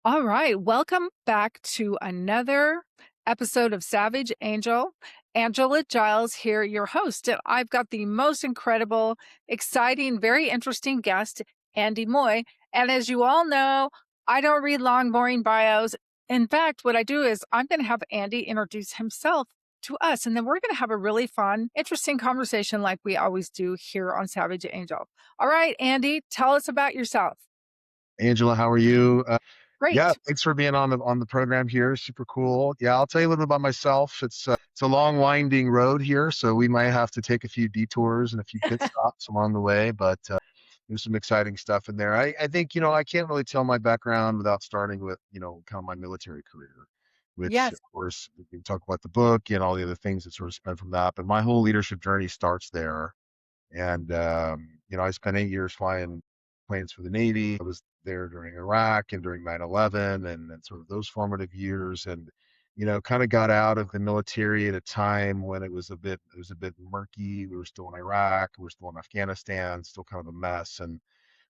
All right. Welcome back to another episode of Savage Angel. Angela Giles here, your host. And I've got the most incredible, exciting, very interesting guest, Andy Moye. And as you all know, I don't read long, boring bios. In fact, what I do is I'm going to have Andy introduce himself to us. And then we're going to have a really fun, interesting conversation like we always do here on Savage Angel. All right, Andy, tell us about yourself. Angela, how are you? Yeah, Great. thanks for being on the program here. Super cool. Yeah, I'll tell you a little bit about myself. It's a long, winding road here, so we might have to take a few detours and a few pit stops along the way. But there's some exciting stuff in there. I think I can't really tell my background without starting with kind of my military career, which Yes, of course we can talk about the book and all the other things that sort of stem from that. But my whole leadership journey starts there. And I spent 8 years flying planes for the Navy. I was there during Iraq and during 9/11 and sort of those formative years. And kind of got out of the military at a time when it was a bit murky. We were still in Iraq, we were still in Afghanistan, still kind of a mess, and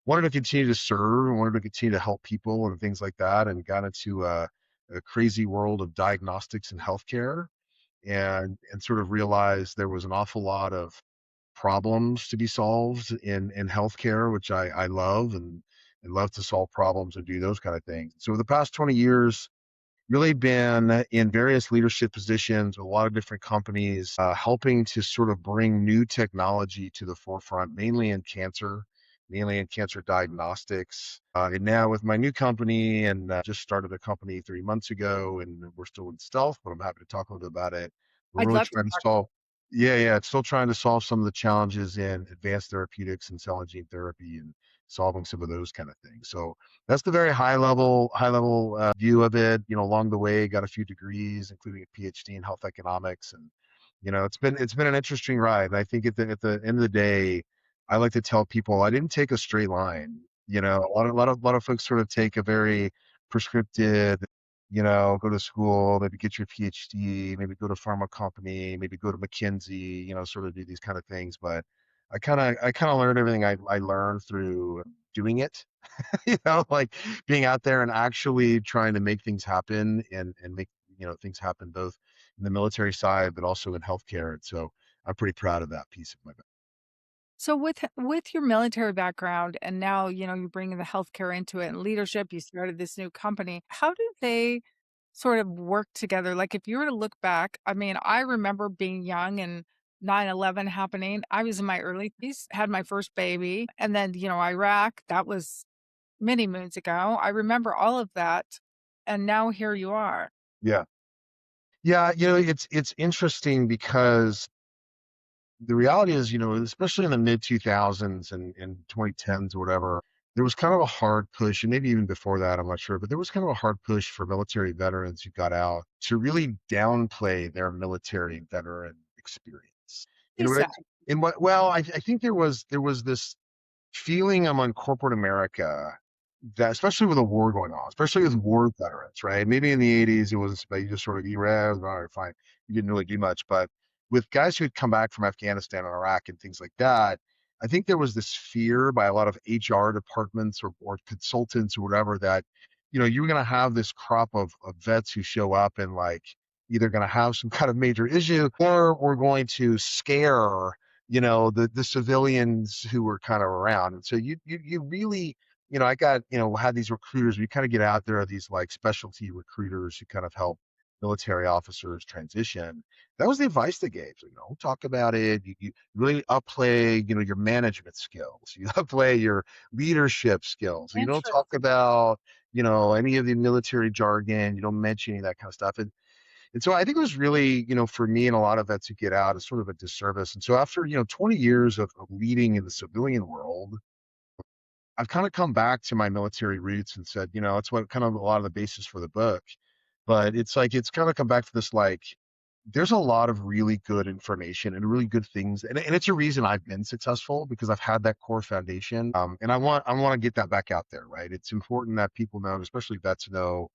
wanted to continue to serve and wanted to continue to help people and things like that. And got into a crazy world of diagnostics and healthcare, and sort of realized there was an awful lot of problems to be solved in healthcare, which I love, and love to solve problems and do those kind of things. So over the past 20 years, really been in various leadership positions with a lot of different companies, helping to sort of bring new technology to the forefront, mainly in cancer diagnostics. And now with my new company, and just started a company 3 months ago, and we're still in stealth, but I'm happy to talk a little bit about it. We're I'd really love to trying to talk. solve, yeah, it's still trying to solve some of the challenges in advanced therapeutics and cell and gene therapy, and solving some of those kind of things. So that's the very high level view of it. Along the way, got a few degrees, including a PhD in health economics, and it's been an interesting ride. And I think at the end of the day, I like to tell people I didn't take a straight line. A lot of folks sort of take a very prescripted, go to school, maybe get your PhD, maybe go to pharma company, maybe go to McKinsey, sort of do these kind of things. But I kind of learned everything I learned through doing it. Like being out there and actually trying to make things happen, and make things happen both in the military side but also in healthcare. And so I'm pretty proud of that piece of my. So with your military background and now, you're bringing the healthcare into it and leadership, you started this new company. How do they sort of work together? Like if you were to look back, I mean, I remember being young and 9/11 happening. I was in my early 30s, had my first baby, and then, Iraq, that was many moons ago. I remember all of that. And now here you are. Yeah. Yeah, it's interesting because the reality is, especially in the mid 2000s and 2010s or whatever, there was kind of a hard push, and maybe even before that, I'm not sure, but there was kind of a hard push for military veterans who got out to really downplay their military veteran experience. You know Is what I that? in what well, I think there was this feeling among corporate America that, especially with a war going on, especially with war veterans, right? Maybe in the 80s it was, but you just sort of, you read, all right, fine, you didn't really do much. But with guys who had come back from Afghanistan and Iraq and things like that, I think there was this fear by a lot of HR departments or consultants or whatever that, you were going to have this crop of vets who show up and, like, either going to have some kind of major issue, or we're going to scare the civilians who were kind of around. And so you really, I got, had these recruiters. We kind of get out there, these like specialty recruiters who kind of help military officers transition. That was the advice they gave. So, talk about it. You really upplay, your management skills. You upplay your leadership skills. So you don't talk Interesting. about, any of the military jargon. You don't mention any of that kind of stuff. And so I think it was really, for me and a lot of vets who get out, it's sort of a disservice. And so after, 20 years of leading in the civilian world, I've kind of come back to my military roots and said, it's what kind of a lot of the basis for the book. But it's like, it's kind of come back to this, like, there's a lot of really good information and really good things. And it's a reason I've been successful, because I've had that core foundation. And I want to get that back out there, right? It's important that people know, especially vets know,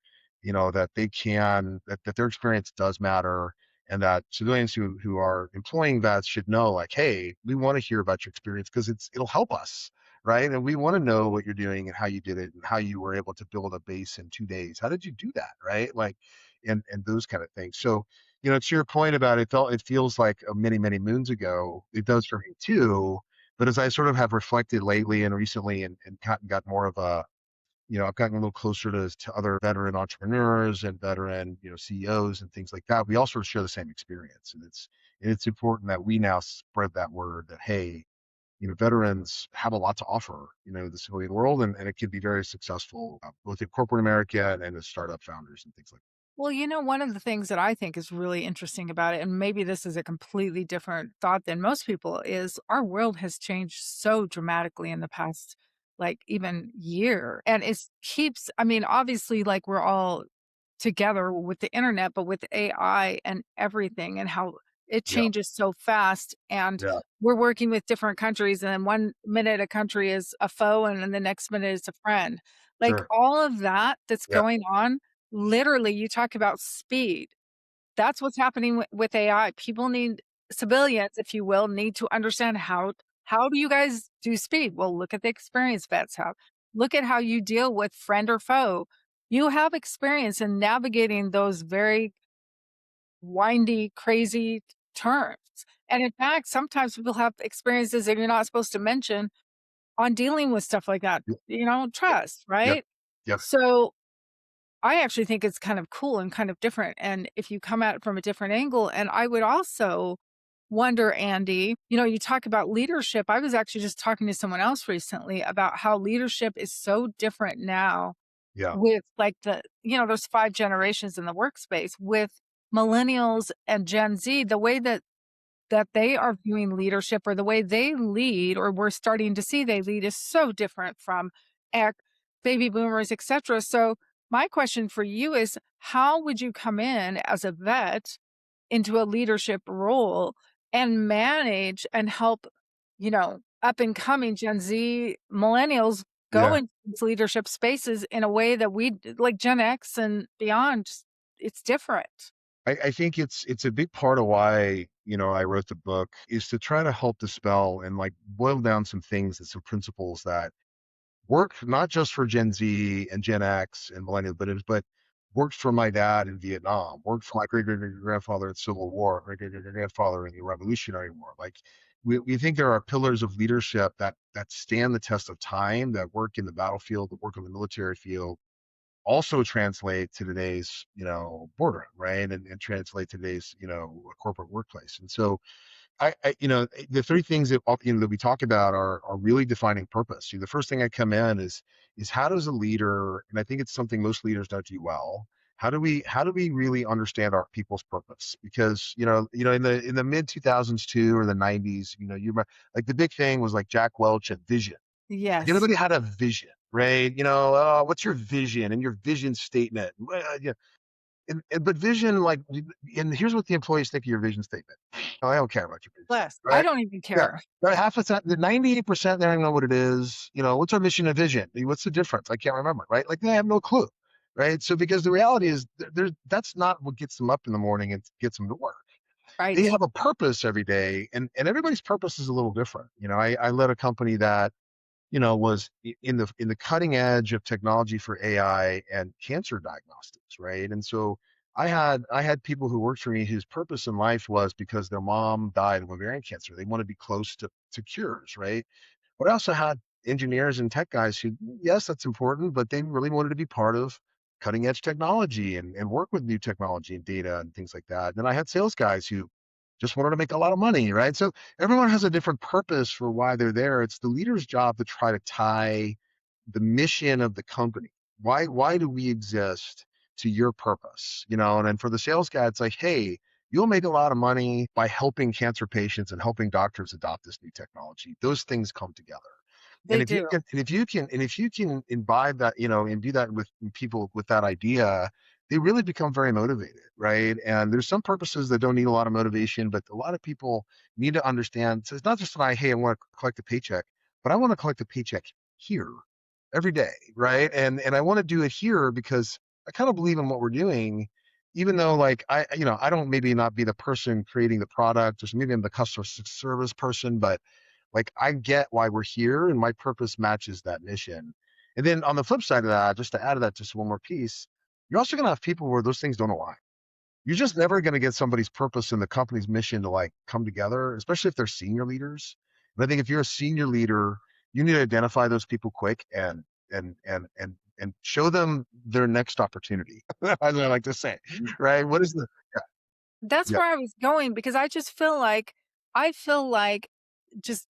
that that their experience does matter, and that civilians who are employing vets should know, like, hey, we want to hear about your experience because it'll help us, right? And we want to know what you're doing and how you did it and how you were able to build a base in 2 days. How did you do that, right? Like, and those kind of things. So, to your point about it feels like many, many moons ago. It does for me too. But as I sort of have reflected lately and recently and got more of a, I've gotten a little closer to other veteran entrepreneurs and veteran, CEOs and things like that. We all sort of share the same experience, and it's important that we now spread that word that, hey, veterans have a lot to offer, the civilian world, and it can be very successful, both in corporate America and as startup founders and things like Well, one of the things that I think is really interesting about it, and maybe this is a completely different thought than most people, is our world has changed so dramatically in the past, like even year. And it keeps, I mean, obviously, like we're all together with the internet, but with AI and everything and how it that. changes so fast. And Yeah, we're working with different countries, and then one minute a country is a foe, and then the next minute it's a friend. Like sure. all of that that's Yeah, going on. Literally, you talk about speed. That's what's happening with AI. People need civilians, if you will, need to understand how do you guys do speed? Well, look at the experience vets have. Look at how you deal with friend or foe. You have experience in navigating those very windy, crazy turns. And in fact, sometimes people have experiences that you're not supposed to mention on dealing with stuff like that. yeah, yeah, Trust, yep, right? yep, So I actually think it's kind of cool and kind of different, and if you come at it from a different angle, and I would also wonder, Andy, you talk about leadership. I was actually just talking to someone else recently about how leadership is so different now yeah, with like there's 5 generations in the workspace with millennials and Gen Z, the way that they are viewing leadership or the way they lead or we're starting to see they lead is so different from ec- baby boomers, etc. So my question for you is how would you come in as a vet into a leadership role and manage and help, up and coming Gen Z millennials go yeah. into these leadership spaces in a way that like Gen X and beyond, it's different. I think it's a big part of why, I wrote the book is to try to help dispel and like boil down some things and some principles that work not just for Gen Z and Gen X and millennials, but worked for my dad in Vietnam, worked for my great great great grandfather in Civil War, great great great grandfather in the Revolutionary War. Like we think there are pillars of leadership that stand the test of time, that work in the battlefield, that work in the military field, also translate to today's, boardroom, right? And translate to today's, corporate workplace. And so the three things that that we talk about are really defining purpose. The first thing I come in is how does a leader, and I think it's something most leaders don't do well. How do we really understand our people's purpose? Because in the mid 2000s too, or the 90s, like the big thing was like Jack Welch and vision. Like Yes. everybody had a vision, right? What's your vision and your vision statement? Yeah, but vision, like, and here's what the employees think of your vision statement. Oh, I don't care about your vision statement, Less. I right? don't even Yeah. care. Right, half the time, the 98%, they don't even know what it is. What's our mission and vision? What's the difference? I can't remember, right? Like they have no clue, right? So because the reality is, that's not what gets them up in the morning and gets them to work. They Right. have a purpose every day, and everybody's purpose is a little different. I led a company that was in the cutting edge of technology for AI and cancer diagnostics, right? And so I had people who worked for me whose purpose in life was because their mom died of ovarian cancer. They want to be close to cures, right? But I also had engineers and tech guys who, yes, that's important, but they really wanted to be part of cutting edge technology and work with new technology and data and things like that. And then I had sales guys who just wanted to make a lot of money, right? So everyone has a different purpose for why they're there. It's the leader's job to try to tie the mission of the company. Why do we exist to your purpose? And then for the sales guy, it's like, hey, you'll make a lot of money by helping cancer patients and helping doctors adopt this new technology. Those things come together. And They if you do. can, imbibe that, and do that with people with that idea, they really become very motivated, right? And there's some purposes that don't need a lot of motivation, but a lot of people need to understand. So it's not just like, hey, I want to collect a paycheck, but I want to collect a paycheck here every day, right? And I want to do it here because I kind of believe in what we're doing, even though like I don't maybe not be the person creating the product, or maybe I'm the customer service person, but Like I get why we're here and my purpose matches that mission. And then on the flip side of that, just to add to that, just one more piece, you're also going to have people where those things don't align. You're just never going to get somebody's purpose and the company's mission to like come together, especially if they're senior leaders. And I think if you're a senior leader, you need to identify those people quick and show them their next opportunity. As I like to say, right? What is the That's yeah, where I was going because I feel like just,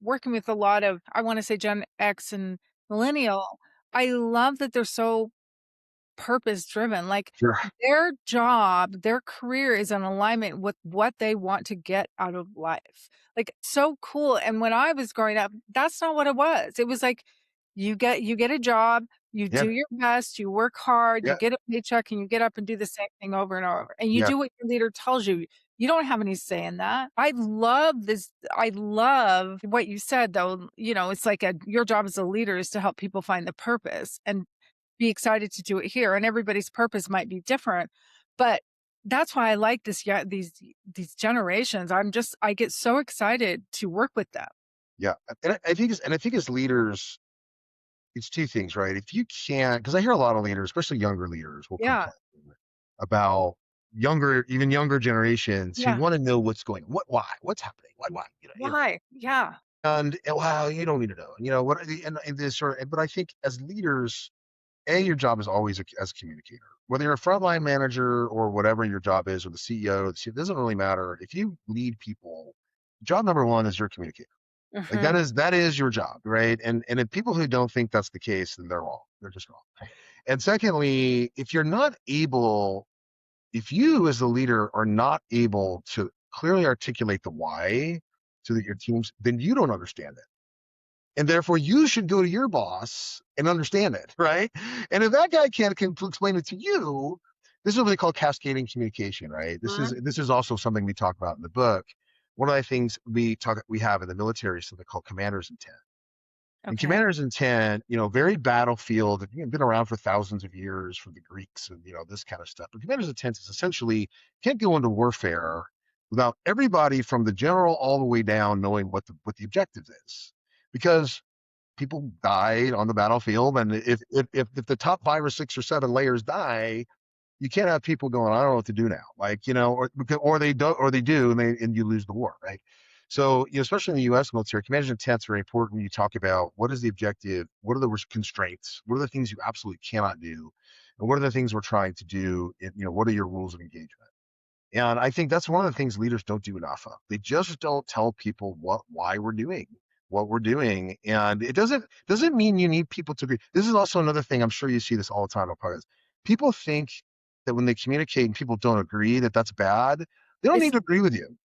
working with a lot of, I wanna say Gen X and millennial, I love that they're so purpose driven. Like sure, their job, their career is in alignment with what they want to get out of life. Like so cool. And when I was growing up, that's not what it was. It was like you get a job, you yeah, do your best, you work hard, you yeah, get a paycheck, and you get up and do the same thing over and over. And you yeah, do what your leader tells you. You don't have any say in that. I love this. I love what you said though. It's like your job as a leader is to help people find the purpose. And be excited to do it here, and everybody's purpose might be different, but that's why I like this, yeah, these generations. I get so excited to work with them. yeah. And I think as leaders, it's two things, right? If you can't, because I hear a lot of leaders, especially younger leaders, will Yeah, complain about even younger generations who yeah. want to know what's going, why, what's happening, why, Why? Yeah. and wow, you don't need to know, what, and this sort of, but I think as leaders, your job is always as a communicator, whether you're a frontline manager or whatever your job is, or the CEO, it doesn't really matter. If you lead people, job number one is your communicator. Like Mhm. that is your job, right? And if people who don't think that's the case, then they're wrong. They're just wrong. And secondly, if you as the leader are not able to clearly articulate the why so that your teams, then you don't understand it. And therefore you should go to your boss and understand it, right? And if that guy can explain it to you, this is what they call cascading communication, right? Mhm. This is also something we talk about in the book. One of the things we have in the military is something called commander's intent. And Okay. commander's intent, very battlefield, been around for thousands of years from the Greeks and this kind of stuff. But commander's intent is essentially can't go into warfare without everybody from the general all the way down knowing what the objective is, because people died on the battlefield, and if the top 5 or 6 or 7 layers die, you can't have people going, I don't know what to do now. Like, or they don't, or they do, and you lose the war, right? So, especially in the U.S. military, command and intent is very important when you talk about what is the objective, what are the constraints, what are the things you absolutely cannot do, and what are the things we're trying to do, what are your rules of engagement? And I think that's one of the things leaders don't do enough of. They just don't tell people why we're doing what we're doing. And it doesn't mean you need people to agree. This is also another thing. I'm sure you see this all the time on podcasts. People think that when they communicate and people don't agree, that that's bad. They don't need It's to agree with you.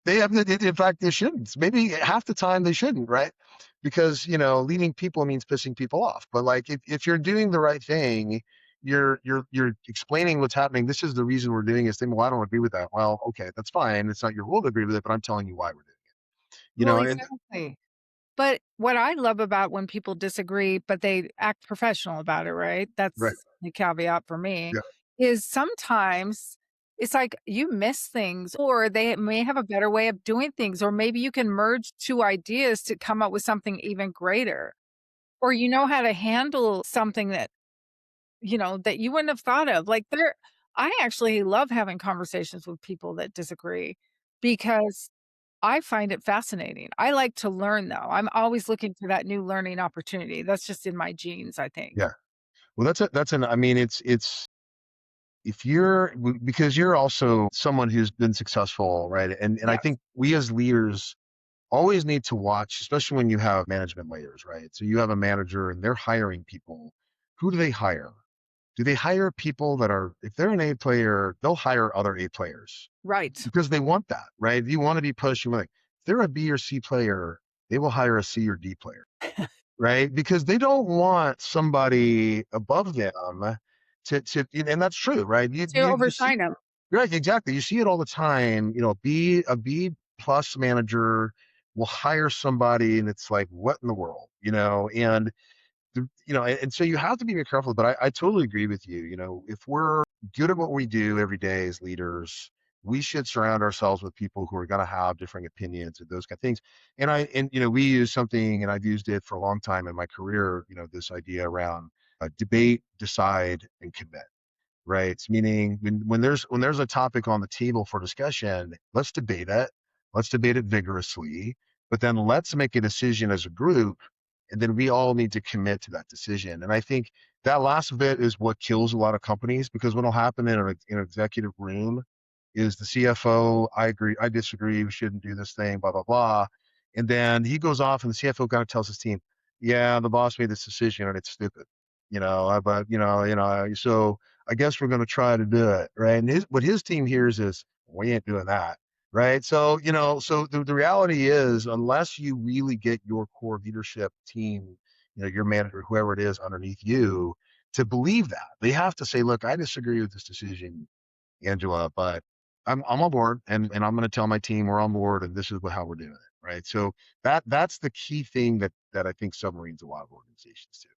They have, in fact, they shouldn't. Maybe half the time they shouldn't, right? Because leading people means pissing people off. But like, if you're doing the right thing, you're explaining what's happening. This is the reason we're doing this thing. Well, I don't agree with that. Well, okay, that's fine. It's not your role to agree with it, but I'm telling you why we're doing it. well, And exactly. But what I love about when people disagree, but they act professional about it, right? right, That's the caveat for me, yeah, is sometimes it's like you miss things, or they may have a better way of doing things, or maybe you can merge two ideas to come up with something even greater, or you know how to handle something that you wouldn't have thought of. I actually love having conversations with people that disagree because I find it fascinating. I like to learn, though. I'm always looking for that new learning opportunity. That's just in my genes, I think. yeah. Well, I mean, it's if because you're also someone who's been successful, right? And I Yes. think we as leaders always need to watch, especially when you have management layers, right? So you have a manager and they're hiring people. Who do they hire? Do they hire people that are, if they're an A player, they'll hire other A players Right. because they want that, right? You want to be pushed. If they're a B or C player, they will hire a C or D player, right? Because they don't want somebody above them and that's true, right? To overshine them. Right, exactly. You see it all the time. A B plus manager will hire somebody, and it's like, what in the world, And and so you have to be very careful. But I totally agree with you. If we're good at what we do every day as leaders, we should surround ourselves with people who are going to have different opinions and those kind of things. And we use something, and I've used it for a long time in my career, this idea around debate, decide, and commit, right? It's meaning when there's a topic on the table for discussion, let's debate it vigorously, but then let's make a decision as a group, and then we all need to commit to that decision. And I think that last bit is what kills a lot of companies, because what will happen in an executive room is the CFO, I agree, I disagree, we shouldn't do this thing, blah blah blah, and then he goes off, and the CFO kind of tells his team, yeah, the boss made this decision and it's stupid, but so I guess we're going to try to do it, right? And what his team hears is, we ain't doing that, right? So, so the reality is, unless you really get your core leadership team, your manager, whoever it is underneath you, to believe that, they have to say, look, I disagree with this decision, Angela, but I'm on board, and I'm going to tell my team we're on board, and this is how we're doing it, right? So that's the key thing that I think submarines a lot of organizations do.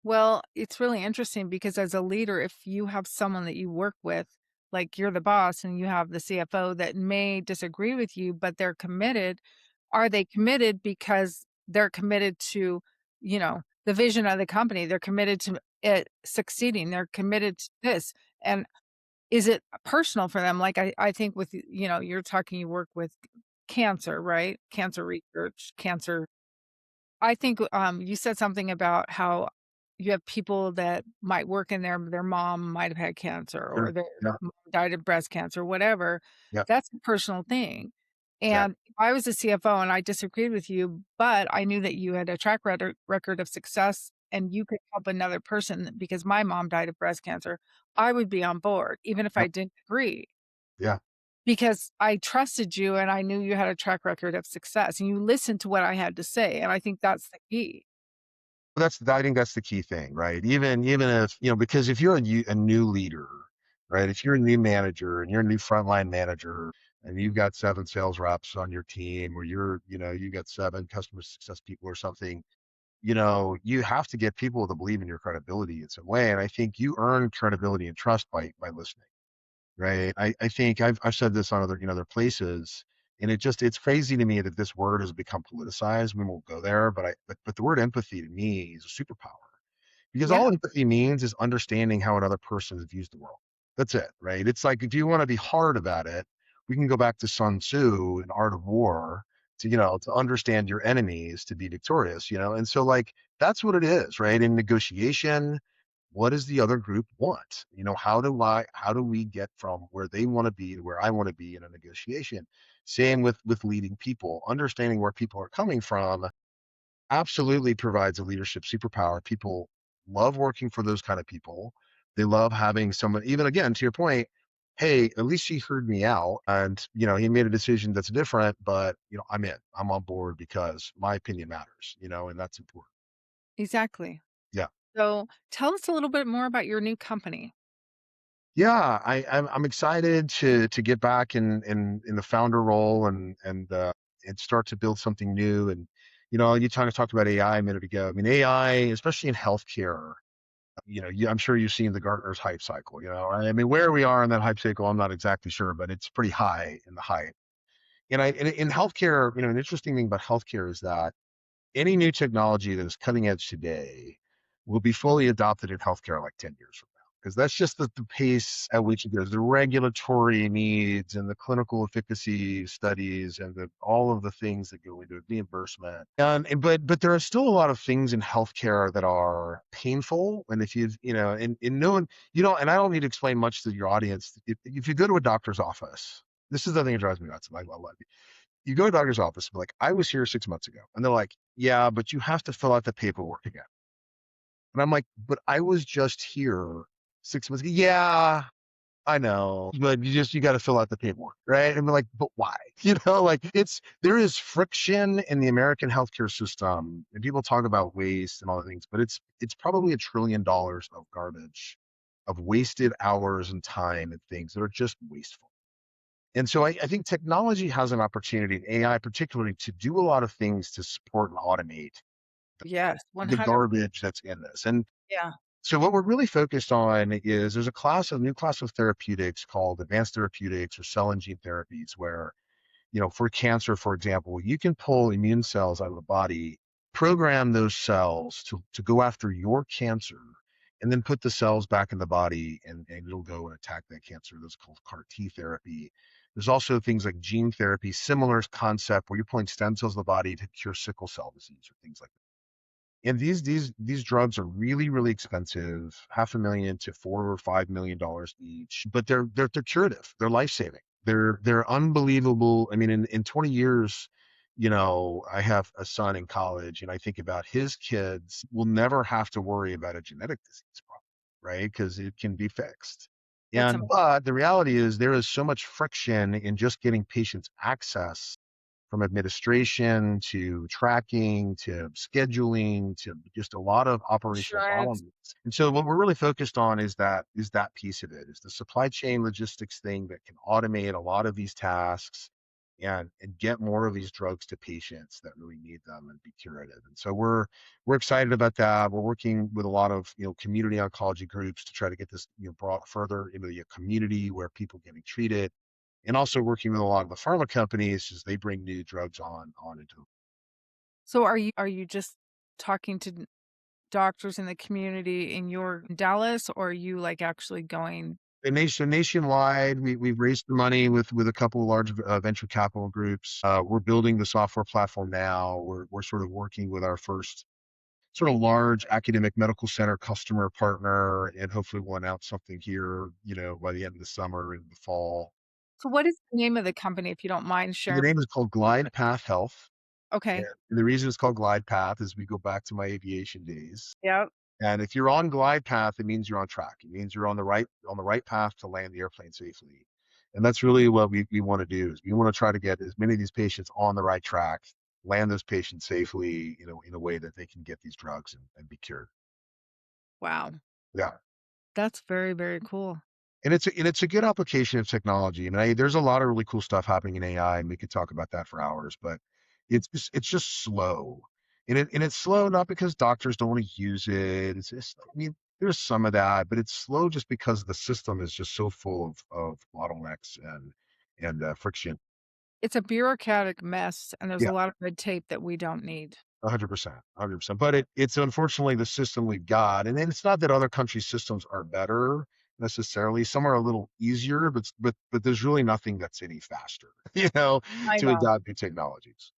Well, it's really interesting because as a leader, if you have someone that you work with, like you're the boss and you have the CFO that may disagree with you, but they're committed. Are they committed because they're committed to, the vision of the company? They're committed to it succeeding. They're committed to this. And is it personal for them? Like I think with, you're talking, you work with cancer, right? Cancer research, cancer. I think, you said something about how you have people that might work in there, their mom might have had cancer or Sure. their Yeah. mom died of breast cancer, whatever. Yeah. That's a personal thing. And Exactly. if I was a CFO and I disagreed with you, but I knew that you had a track record of success and you could help another person because my mom died of breast cancer, I would be on board, even if Yeah. I didn't agree. Yeah. Because I trusted you and I knew you had a track record of success and you listened to what I had to say, and I think that's the key. I think that's the key thing, right? Even if, because if you're a new leader, right? If you're a new manager and you're a new frontline manager and you've got 7 sales reps on your team, or you got 7 customer success people or something, you have to get people to believe in your credibility in some way. And I think you earn credibility and trust by listening, right? I think I've said this on other places, and it's crazy to me that this word has become politicized. We won't go there, but the word empathy to me is a superpower, because Yeah, all empathy means is understanding how another person views the world. That's it, right? It's like, if you want to be hard about it, we can go back to Sun Tzu in Art of War to understand your enemies to be victorious, and so, like, that's what it is, right? In negotiation, what does the other group want? How do we get from where they want to be to where I want to be in a negotiation? Same with leading people, understanding where people are coming from absolutely provides a leadership superpower. People love working for those kind of people. They love having someone, even, again, to your point, hey, at least he heard me out, and he made a decision that's different, but I'm on board because my opinion matters, and that's important. exactly. Yeah. So, tell us a little bit more about your new company. Yeah, I'm excited to get back in the founder role, and start to build something new. And you kind of talked about AI a minute ago. I mean, AI, especially in healthcare, I'm sure you've seen the Gartner's hype cycle. I mean, where we are in that hype cycle, I'm not exactly sure, but it's pretty high in the hype. And in healthcare, an interesting thing about healthcare is that any new technology that is cutting edge today will be fully adopted in healthcare like 10 years from now. Because that's just the pace at which it goes. The regulatory needs and the clinical efficacy studies and all of the things that go into it, reimbursement. But there are still a lot of things in healthcare that are painful. And if and no one, and I don't need to explain much to your audience. If you go to a doctor's office, this is the thing that drives me nuts. Like, you go to a doctor's office, and be like, I was here 6 months ago. And they're like, yeah, but you have to fill out the paperwork again. And I'm like, but I was just here 6 months ago. Yeah, I know, but you got to fill out the paperwork, right? And we're like, but why? Like, there is friction in the American healthcare system, and people talk about waste and all the things, but it's probably $1 trillion of garbage, of wasted hours and time and things that are just wasteful. And so I think technology has an opportunity, in AI particularly, to do a lot of things to support and automate Yes, the 100. garbage that's in this. And Yeah. So what we're really focused on is there's a new class of therapeutics called advanced therapeutics or cell and gene therapies, where for cancer, for example, you can pull immune cells out of the body, program those cells to go after your cancer, and then put the cells back in the body, and it'll go and attack that cancer. That's called CAR T therapy. There's also things like gene therapy, similar concept where you're pulling stem cells of the body to cure sickle cell disease or things like that. And these drugs are really, really expensive, half a million to $4 or $5 million each, but they're curative. They're life saving. They're unbelievable. I mean, in 20 years, I have a son in college, and I think about his kids will never have to worry about a genetic disease problem, right? Because it can be fixed. That's And but the reality is there is so much friction in just getting patients access, from administration to tracking to scheduling to just a lot of operational insurance. bottlenecks. And so what we're really focused on is that piece of it, is the supply chain logistics thing that can automate a lot of these tasks and get more of these drugs to patients that really need them and be curative. And so we're excited about that. We're working with a lot of community oncology groups to try to get this brought further into the community where people getting treated, and also working with a lot of the pharma companies as they bring new drugs on into So are you just talking to doctors in the community in your Dallas, or are you, like, actually going? the nation nationwide. We've raised the money with a couple of large venture capital groups. We're building the software platform now. We're sort of working with our first sort of large academic medical center customer partner, and hopefully we'll announce something here, by the end of the summer and the fall. So what is the name of the company, if you don't mind The sharing? name is called Glide Path Health. Okay. And the reason it's called Glide Path is we go back to my aviation days. Yep. And if you're on glide path, it means you're on track. It means you're on the right path to land the airplane safely. And that's really what we want to do, is we want to try to get as many of these patients on the right track, land those patients safely, in a way that they can get these drugs and be cured. Wow. Yeah. That's very, very cool. And it's a good application of technology. I mean, there's a lot of really cool stuff happening in AI, and we could talk about that for hours, but it's just slow. And it's slow not because doctors don't want to use it. It's just, I mean, there's some of that, but it's slow just because the system is just so full of bottlenecks and friction. It's a bureaucratic mess, and there's Yeah. a lot of red tape that we don't need. 100%, 100%. But it's unfortunately the system we've got, and then it's not that other countries' systems are better necessarily. Some are a little easier, but there's really nothing that's any faster, I to know. adopt new technologies.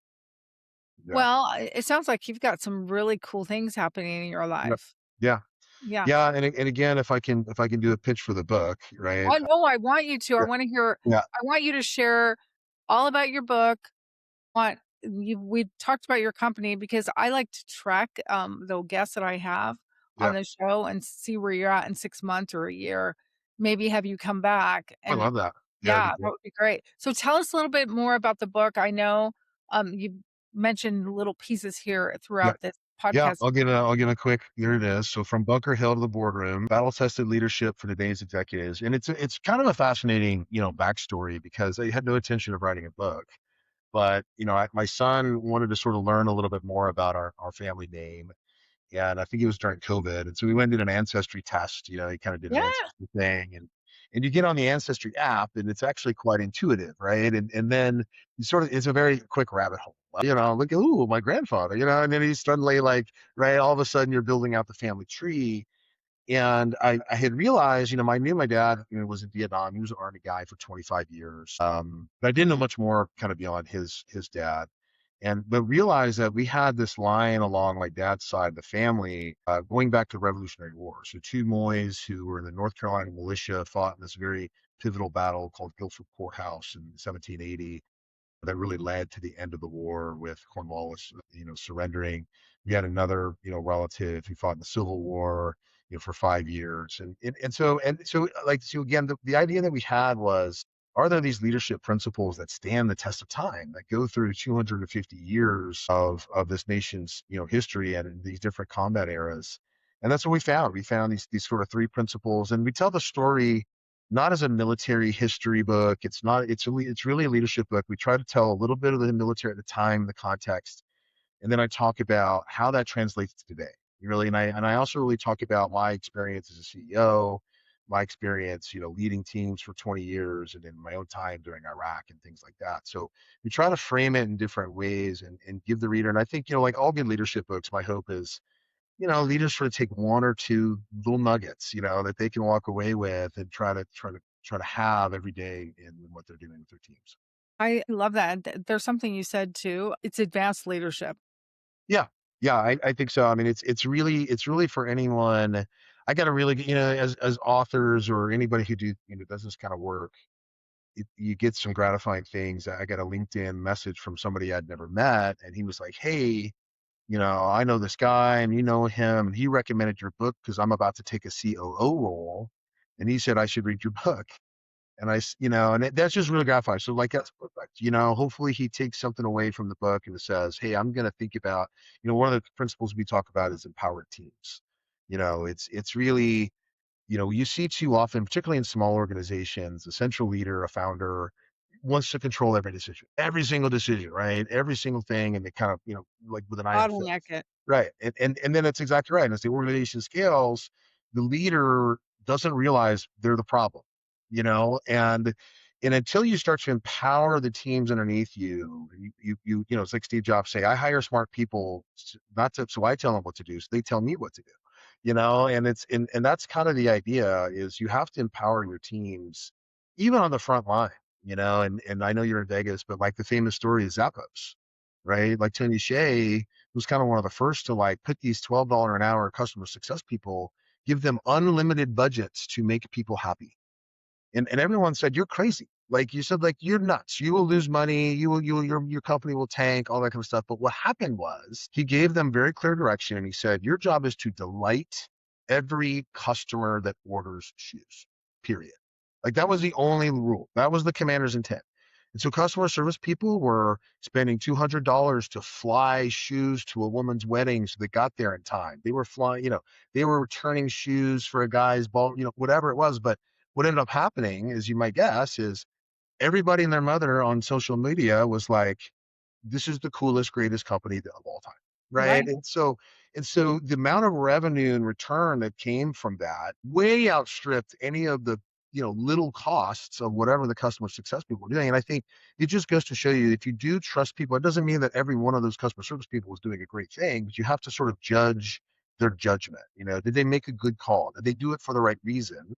Yeah, Well, it sounds like you've got some really cool things happening in your yeah, life. yeah, Yeah. yeah. And again, if I can do a pitch for the book, right? Oh, no, I want you to. I Yeah, wanna hear yeah, I want you to share all about your book. Want you we talked about your company because I like to track, the guests that I have on yeah. the show and see where you're at in 6 months or a year. Maybe have you come back I and love that. Yeah, that'd be yeah, that great. would be great. So tell us a little bit more about the book. I know, you mentioned little pieces here Yeah. throughout this Yeah, podcast. I'll give a quick. Here it is. So from Bunker Hill to the boardroom, battle-tested leadership for today's executives, and it's kind of a fascinating backstory, because I had no intention of writing a book, but my son wanted to sort of learn a little bit more about our family name, and I think it was during COVID. And so we went and did an ancestry test. He kind of did an Yeah, ancestry thing, and you get on the ancestry app, and it's actually quite intuitive, right? And then it's a very quick rabbit hole. Look, ooh, my grandfather, and then he's suddenly like, right, all of a sudden you're building out the family tree. And I had realized, I knew my dad, was in Vietnam. He was an army guy for 25 years. But I didn't know much more kind of beyond his dad. But realized that we had this line along my dad's side of the family, going back to the Revolutionary War. So two Moyes who were in the North Carolina militia fought in this very pivotal battle called Guilford Courthouse in 1780, that really led to the end of the war with Cornwallis, surrendering. We had another, relative who fought in the Civil War, for 5 years. So again, the idea that we had was, are there these leadership principles that stand the test of time, that go through 250 years of this nation's, history and in these different combat eras? And that's what we found. We found these sort of three principles, and we tell the story not as a military history book. It's not. It's really a leadership book. We try to tell a little bit of the military at the time, the context, and then I talk about how that translates to today. really. And I also really talk about my experience as a CEO, my experience, leading teams for 20 years, and in my own time during Iraq and things like that. So we try to frame it in different ways and give the reader. And I think, like all good leadership books, my hope is, leaders sort of take one or two little nuggets, that they can walk away with and try to have every day in what they're doing with their teams. I love that. There's something you said too. It's advanced leadership. Yeah. Yeah, I think so. I mean, it's really for anyone. I got to really, as authors or anybody who does this kind of work, you get some gratifying things. I got a LinkedIn message from somebody I'd never met, and he was like, "Hey, I know this guy, and you know him, and he recommended your book because I'm about to take a COO role, and he said I should read your book." And that's just really gratifying. So like, that's perfect. Hopefully he takes something away from the book and says, hey, I'm going to think about, one of the principles we talk about is empowered teams. It's really, you see too often, particularly in small organizations, a central leader, a founder wants to control every single decision, right? Every single thing. And they kind of, like with an iron Bottleneck fist. it. Right. And then it's exactly right. And as the organization scales, the leader doesn't realize they're the problem, and until you start to empower the teams underneath it's like Steve Jobs say, I hire smart people, not to, so I tell them what to do. So they tell me what to do, and that's kind of the idea is you have to empower your teams, even on the front line, and I know you're in Vegas, but like the famous story is Zappos, right? Like Tony Hsieh was kind of one of the first to like put these $12 an hour customer success people, give them unlimited budgets to make people happy. And everyone said, you're crazy. Like you said, like you're nuts. You will lose money. Your company will tank, all that kind of stuff. But what happened was he gave them very clear direction. And he said, your job is to delight every customer that orders shoes, period. Like that was the only rule. That was the commander's intent. And so customer service people were spending $200 to fly shoes to a woman's wedding so they got there in time. They were flying, they were returning shoes for a guy's ball, whatever it was. But what ended up happening, as you might guess, is everybody and their mother on social media was like, this is the coolest, greatest company of all time. Right. Right. And so the amount of revenue and return that came from that way outstripped any of the, little costs of whatever the customer success people were doing. And I think it just goes to show you if you do trust people, it doesn't mean that every one of those customer service people was doing a great thing, but you have to sort of judge their judgment. Did they make a good call? Did they do it for the right reason?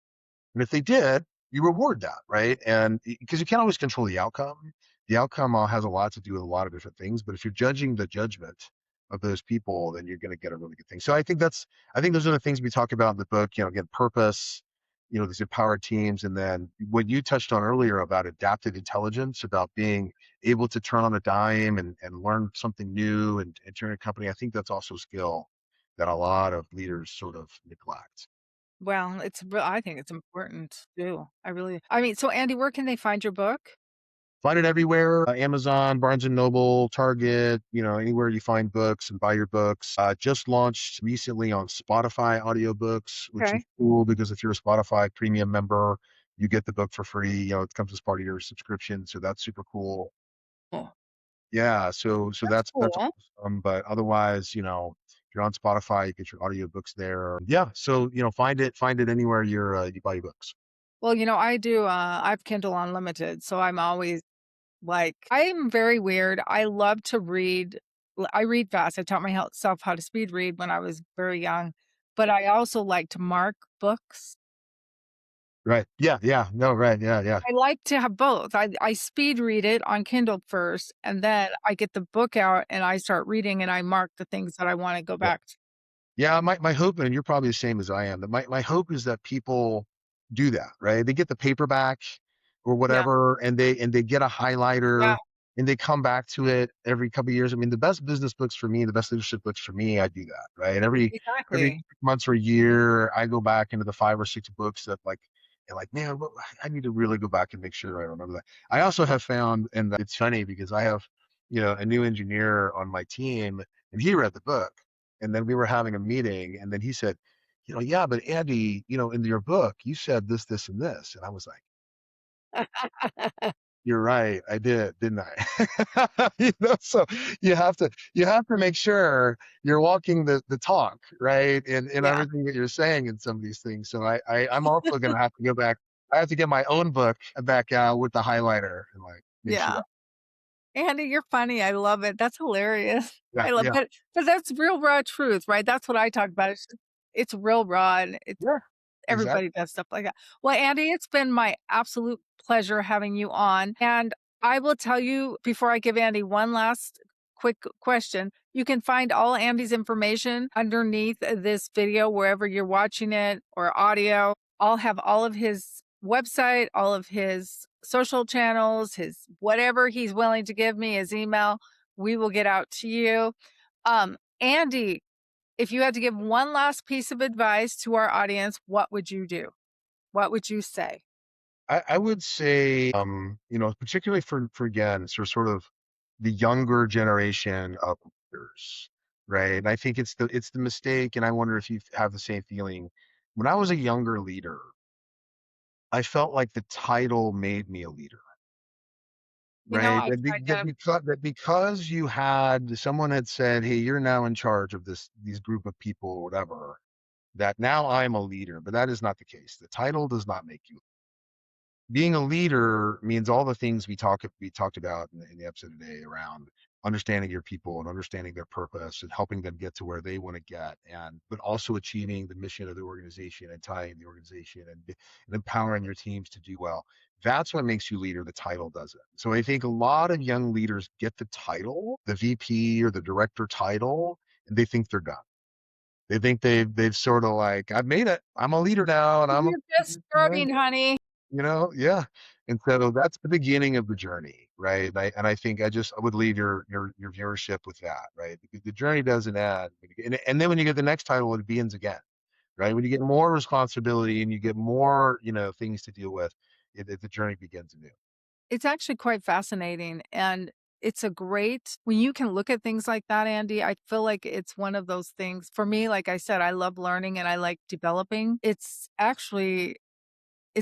And if they did, you reward that, right? And because you can't always control the outcome has a lot to do with a lot of different things. But if you're judging the judgment of those people, then you're going to get a really good thing. So I think those are the things we talk about in the book. Again, purpose, these empowered teams, and then what you touched on earlier about adaptive intelligence, about being able to turn on a dime and learn something new and turn a company. I think that's also a skill that a lot of leaders sort of neglect. Well, I think it's important too. I mean, so Andy, where can they find your book? Find it everywhere, Amazon, Barnes and Noble, Target, anywhere you find books and buy your books. Just launched recently on Spotify audiobooks, which is Okay. cool because if you're a Spotify premium member, you get the book for free. It comes as part of your subscription, so that's super cool. Oh, Yeah, so that's that's cool. awesome. But otherwise, if you're on Spotify, you get your audiobooks there. Yeah, so find it anywhere you buy your books. Well, I've Kindle Unlimited, so I'm always like I'm very weird. I love to read. I read fast. I taught myself how to speed read when I was very young, but I also like to mark books. Right. Yeah, yeah. No, right. Yeah, yeah. I like to have both. I speed read it on Kindle first, and then I get the book out and I start reading and I mark the things that I wanna go Yeah. back to. Yeah, my hope, and you're probably the same as I am, that my hope is that people do that, right? They get the paperback or Yeah, whatever, and they get a yeah, highlighter and they come back to it every couple of years. I mean, the best business books for me, the best leadership books for me, I do that, right? Every exactly. 6 months or a year, I go back into the 5 or 6 books that like and like, man, I need to really go back and make sure I remember that. I also have found, and it's funny because I have, a new engineer on my team, and he read the book and then we were having a meeting, and then he said, yeah, but Andy, in your book, you said this, this, and this. And I was like, You're right. I did, didn't I? So you have to make sure you're walking the talk, right? And Yeah. everything that you're saying in some of these things. So I'm also gonna have to go back. I have to get my own book back out with the highlighter and like make sure. Yeah. Andy, you're funny. I love it. That's hilarious. Yeah, I love yeah, but that's real raw truth, right? That's what I talk about. It's real raw and it's yeah. everybody Exactly. does stuff like that. Well, Andy, it's been my absolute pleasure having you on. And I will tell you before I give Andy one last quick question, you can find all Andy's information underneath this video, wherever you're watching it or audio. I'll have all of his website, all of his social channels, his whatever he's willing to give me, his email. We will get out to you. Andy, if you had to give one last piece of advice to our audience, what would you do? What would you say? I would say, particularly for again, sort of the younger generation of leaders, right? And I think it's the mistake, and I wonder if you have the same feeling. When I was a younger leader, I felt like the title made me a leader, right? I That, be, tried that to because that because someone had said, "Hey, you're now in charge of these group of people or whatever," that now I'm a leader, but that is not the case. The title does not make you. Being a leader means all the things we talked about in the episode today around understanding your people and understanding their purpose and helping them get to where they want to get, and but also achieving the mission of the organization and tying the organization and empowering your teams to do well. That's what makes you leader. The title doesn't. So I think a lot of young leaders get the title, the VP or the director title, and they think they're done. They think they've sort of like, I've made it. I'm a leader now, and I'm a You're just starting, honey. yeah. And so that's the beginning of the journey, right? And I think I would leave your viewership with that, right? Because the journey doesn't end. And then when you get the next title, it begins again, right? When you get more responsibility and you get more, things to deal with, the journey begins anew. It's actually quite fascinating, and it's a great when you can look at things like that, Andy, I feel like it's one of those things for me, like I said, I love learning and I like developing. It's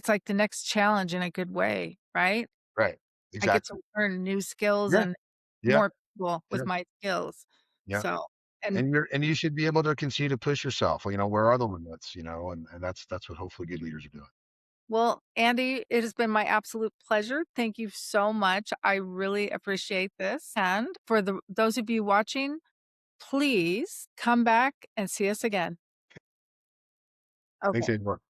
like the next challenge in a good way, right? Right. I get Exactly. to learn new skills Yeah. and Yeah. more people with Yeah. my skills. Yeah. So, and And you should be able to continue to push yourself. Well, where are the limits, and that's what hopefully good leaders are doing. well, Andy, it has been my absolute pleasure. Thank you so much. I really appreciate this. And for those of you watching, please come back and see us again. Thanks, Okay. Anymore.